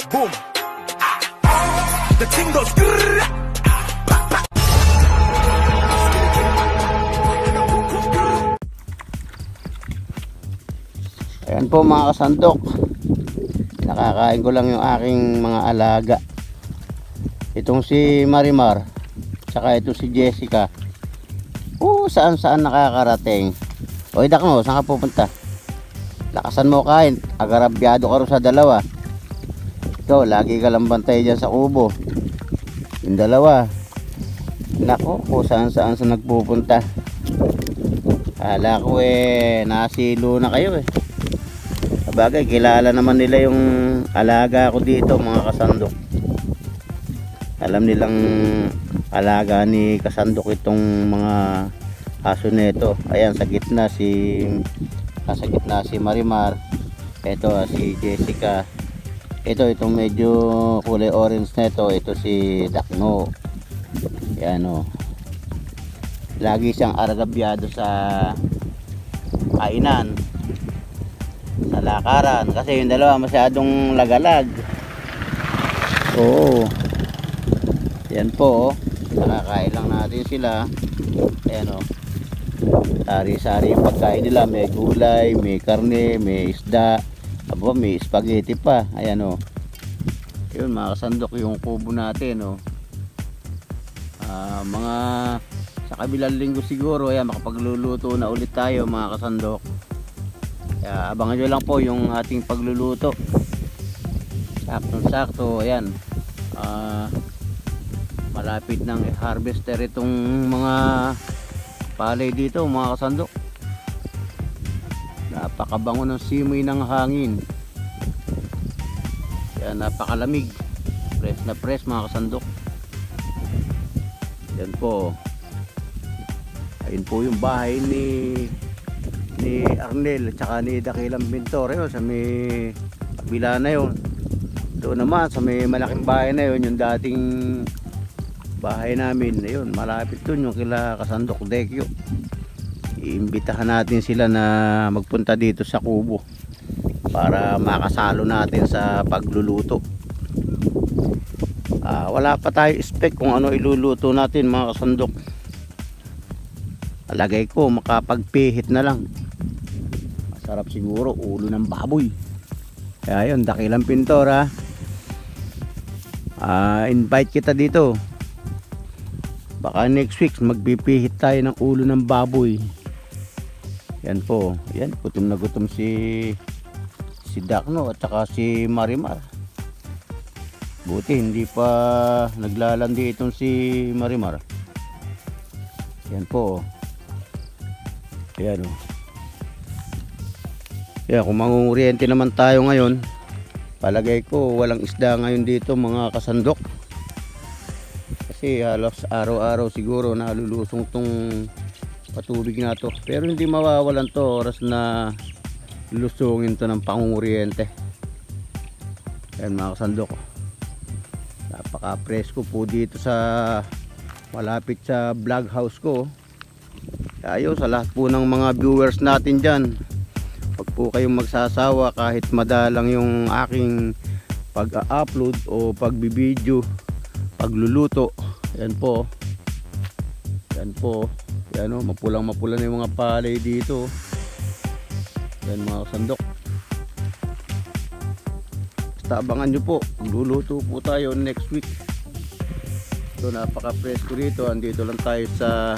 boom. The thing goes. Ayan po mga kasandok, nakakain ko lang yung aking mga alaga. Itong si Marimar, tsaka ito si Jessica. Saan saan nakakarating. Oy Dakno, saan ka pupunta? Lakasan mo kain, agarabyado ka rin sa dalawa. Ikaw, lagi ka lang bantay dyan sa kubo. Yung dalawa, nako, kung saan saan sa nagpupunta. Kala ko nasilo na kayo Sabagay, kilala naman nila yung alaga ko dito mga kasandok. Alam nilang alaga ni kasandok itong mga aso nito. Ayan, sa gitna si Marimar. Ito si Jessica. Itong medyo kulay orange nito, ito si Dakno. Ayan lagi siyang aragabyado sa kainan, sa lakaran, kasi yung dalawa masyadong lagalag. Yan po nakakain lang natin sila. Ayan sari-sari yung pagkain nila. May gulay, may karne, may isda, may spaghetti pa. Ayan yun mga kasandok yung kubo natin mga sa kabilang linggo siguro makapagluluto na ulit tayo mga kasandok. Kaya abangan nyo lang po yung ating pagluluto. Saktong-sakto, ayan. Malapit ng harvester itong mga palay dito mga kasandok. Napakabango ng simoy ng hangin. Kaya napakalamig. Fresh na fresh mga kasandok. Yan po. Ayun po yung bahay ni Arnel at saka ni Dakilang Pintor sa may kabila na yun. Doon naman sa may malaking bahay na yun, yung dating bahay namin. Ayun, malapit doon yung kila Kasandok Dekyo. Iimbitahan natin sila na magpunta dito sa kubo para makasalo natin sa pagluluto. Wala pa tayo spec kung ano iluluto natin mga kasandok. Alagay ko makapagpihit na lang. Masarap siguro ulo ng baboy. Kaya yun, Dakilang Pintor invite kita dito. Baka next week magpipihit tayo ng ulo ng baboy. Yan po. Yan, gutom na gutom si Dakno at saka si Marimar. Buti hindi pa naglalandi itong si Marimar. Yan po. Ayan Yan, kung mangunguryente naman tayo ngayon, palagay ko walang isda ngayon dito mga kasandok. Kasi halos araw-araw siguro nalulusong tong patubig na to. Pero hindi mawawalan to oras na lusungin to ng pangunguryente. Ayan mga kasandok. Napaka-presko po dito sa malapit sa vlog house ko. Kaya sa lahat po ng mga viewers natin dyan, huwag po kayong magsasawa kahit madalang yung aking pag-upload o pagbibideo, pagluluto. Yan po. Yan po. Yan mapulang-mapula na yung mga palay dito. Yan mga kasandok. Basta abangan nyo po. Pagluluto po tayo next week. So napaka-presko rito. Andito lang tayo sa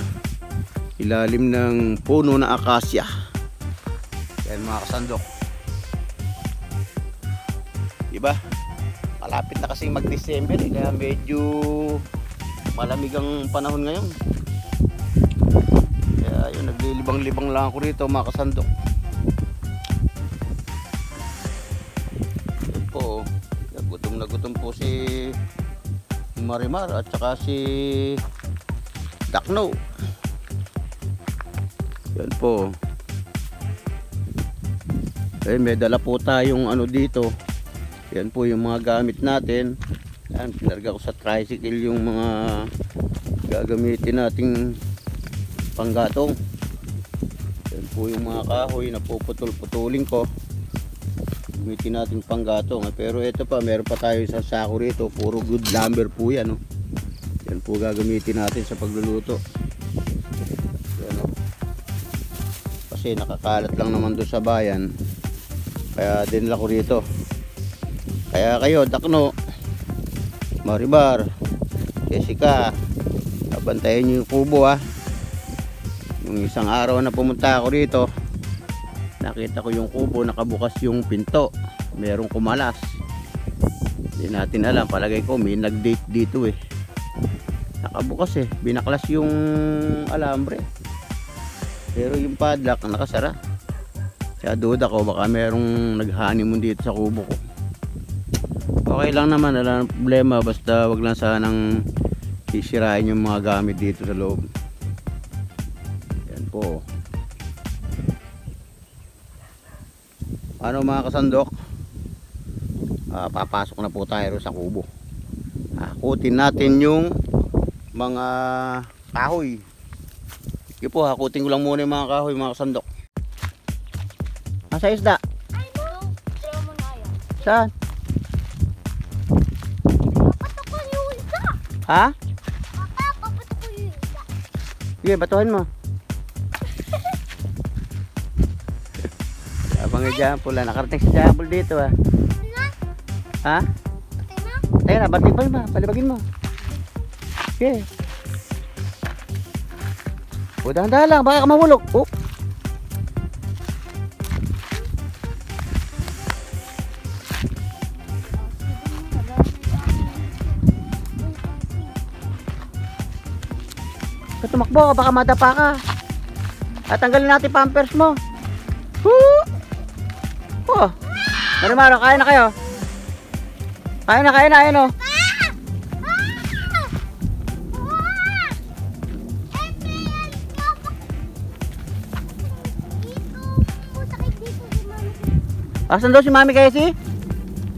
ilalim ng puno na akasya. Yan mga kasandok. Diba? Malapit na kasi mag-December kaya medyo malamig ang panahon ngayon. Kaya yun, naglilibang-libang lang ako rito mga kasandok. Yan po, gutom na gutom po si Marimar at saka si Dakno. Yan po. May dala po tayong dito. Yan po yung mga gamit natin. Yan, pinarga ko sa tricycle yung mga gagamitin nating panggatong. Yan po yung mga kahoy na puputol-putulin ko. Gamitin natin panggatong. Pero ito pa, meron pa tayo sa sako rito. Puro good lumber po yan. Oh. Yan po gagamitin natin sa pagluluto. Yan, oh. Kasi nakakalat lang naman doon sa bayan. Kaya dinala ko rito. Kaya kayo, Dakno, Marimar, Jessica, bantayan nyo yung kubo ha. Yung isang araw na pumunta ako rito, nakita ko yung kubo, nakabukas yung pinto, merong kumalas. Hindi natin alam, palagay ko may nag-date dito eh. Nakabukas eh, binaklas yung alambre, pero yung padlock nakasara. Kaya duda ko baka merong nag-honeymoon dito sa kubo ko. Okay lang naman, wala nang problema, basta wag lang sanang sisirain yung mga gamit dito sa loob. Yan po. Ano mga kasandok, papasok na po tayo sa kubo. Hakutin natin yung mga kahoy. Sige po, hakutin ko lang muna yung mga kahoy mga kasandok. Nasa isda? Saan? Ha? Sige, batuhan mo. Abang nga pula, nakarating si Jambul dito ah. Ha? Tayo na, balibagin mo, balibagin mo. Sige. O, dahan-dahan lang, baka ka mahulog. Oh. Tumakbo ka, baka madapa ka. At tanggalin natin pampers mo. Woo! Oh. Marimaro, kaya na kayo. Kaya na, ayun oh. Asan daw si Mami Casey?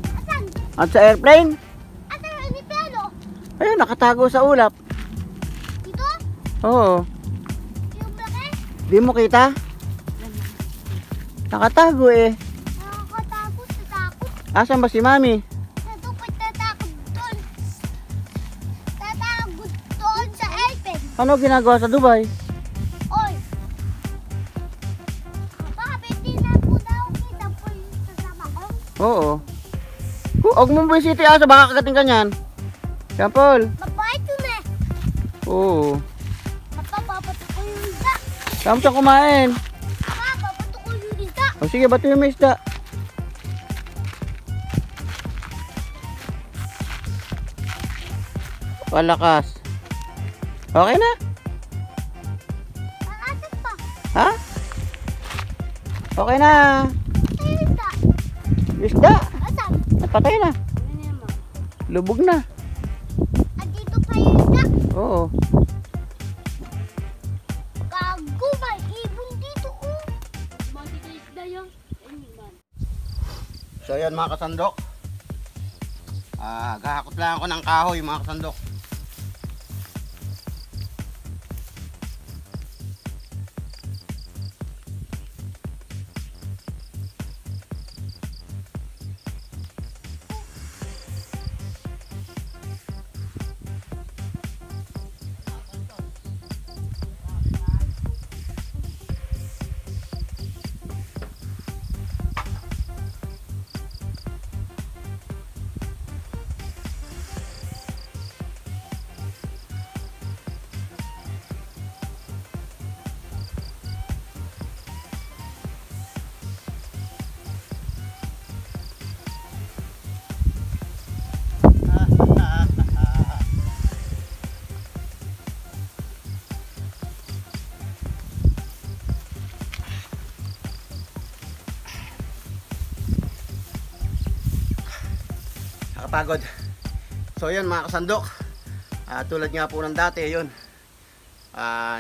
Asan? At sa airplane? Asan ang inipelo? Ayun, nakatago sa ulap. Dito? Oo. Yung laki? Di mo kita? Nakatago eh. Nakakatakot, tatakot. Asan ba si Mami? Natupad tatakot doon. Tatakot doon sa airplane. Ano ginagawa sa Dubai? Oy! Bakit hindi na po daw kita po yung kasama ko? Oo. Huwag mong buwisiti asa, baka kagating ka niyan. Yan, Paul. Mabait yun eh. Oo. Mapapapato ko yung isda. Saan mo siya kumain? Mapapato ko yung isda. O sige, bato yung may isda. Palakas. Okay na? Asan pa? Ha? Okay na. Ito yung isda. Isda. Asan? Napatay na. Lubog na. At dito pa yung isda. Oo. Gago, may ibon dito oh. So yan mga kasandok. Gahakot lang ako ng kahoy mga kasandok. Nakapagod. So yun mga kasandok, tulad nga po ng dati yun,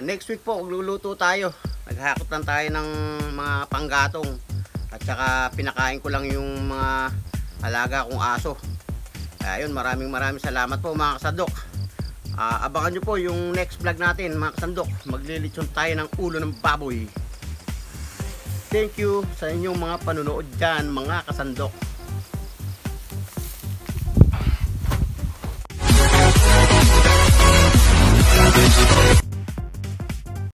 next week po magluluto tayo. Naghakot lang tayo ng mga panggatong at saka pinakain ko lang yung mga alaga kong aso. Ayun, maraming salamat po mga kasandok. Abangan nyo po yung next vlog natin mga kasandok. Maglilitsyon tayo ng ulo ng baboy. Thank you sa inyong mga panunood dyan mga kasandok.